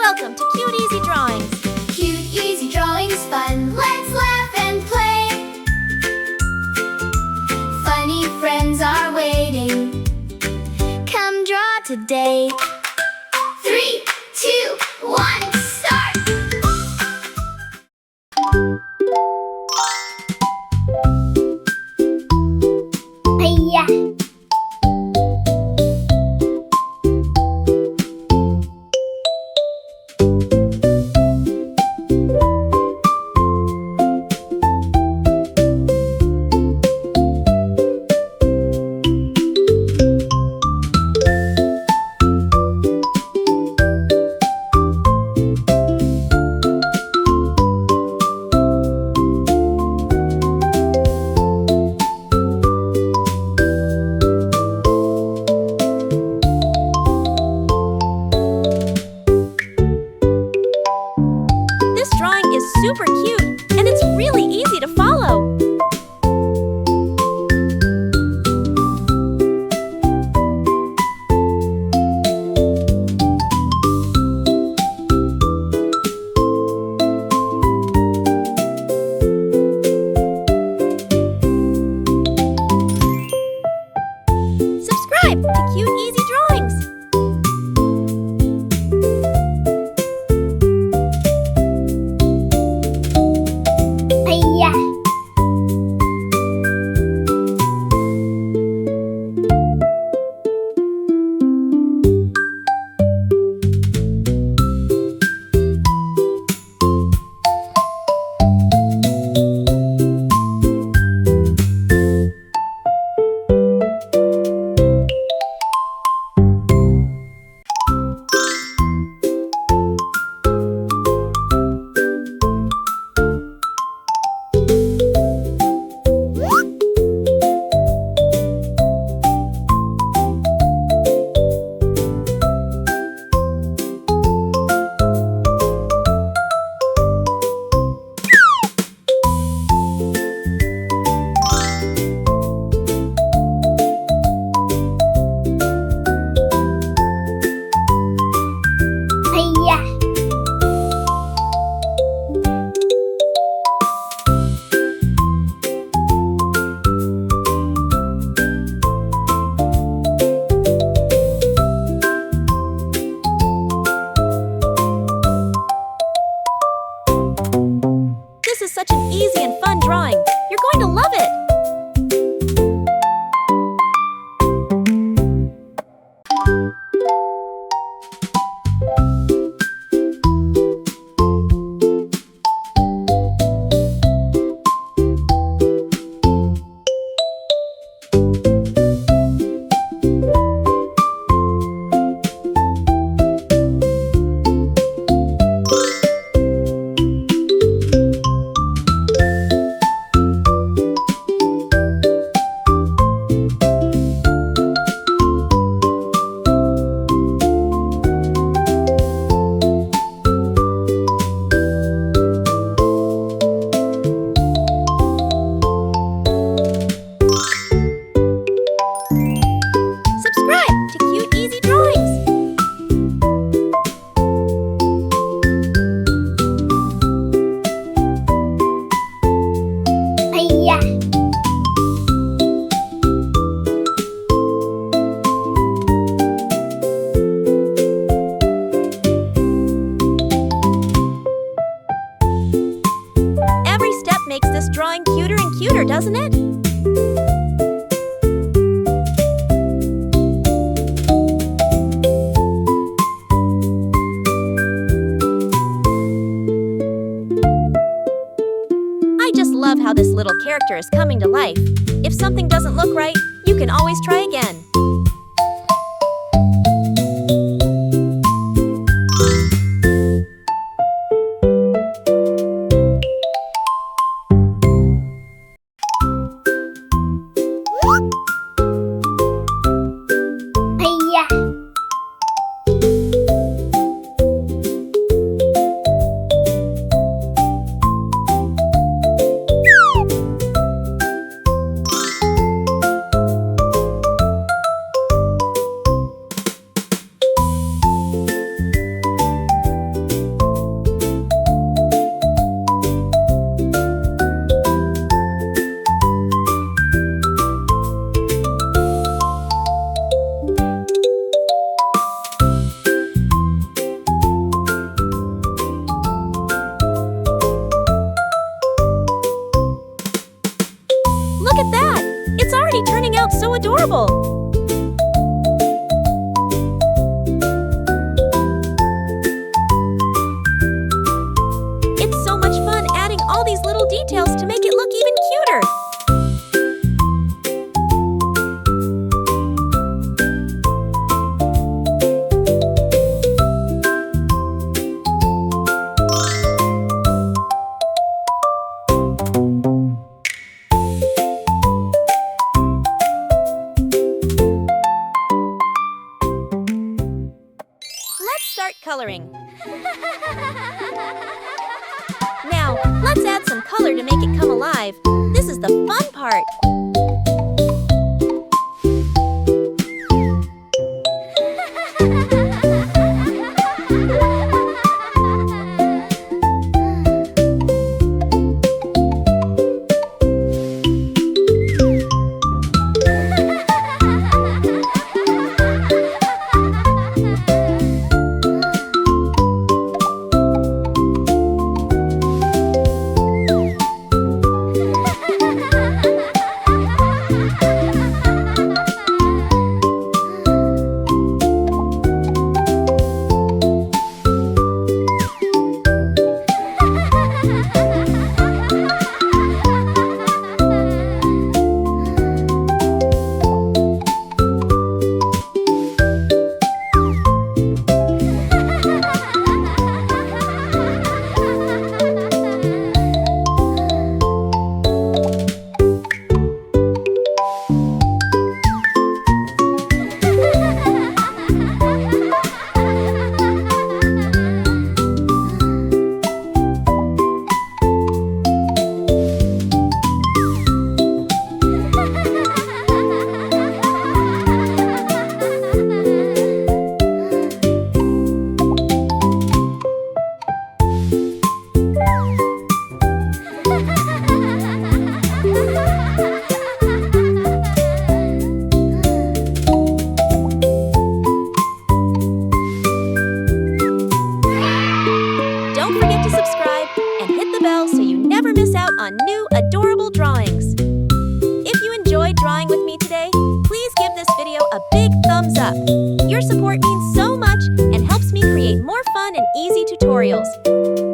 Welcome to Cute Easy Drawings. Cute, easy drawings, fun. Let's laugh and play. Funny friends are waiting. Come draw today. 3, 2, 1, start! Hiya! Super cute, and it's really easy to follow. Subscribe to Cute Easy Drawings. This is such an easy and fun drawing. You're going to love it. Every step makes this drawing cuter and cuter, doesn't it? I just love how this little character is coming to life. If something doesn't look right, you can always try again. adorable! It's so much fun adding all these little details to make it look even cuter! Start coloring. Now, let's add some color to make it come alive. This is the fun part. Never miss out on new, adorable drawings. If you enjoyed drawing with me today, please give this video a big thumbs up. Your support means so much and helps me create more fun and easy tutorials.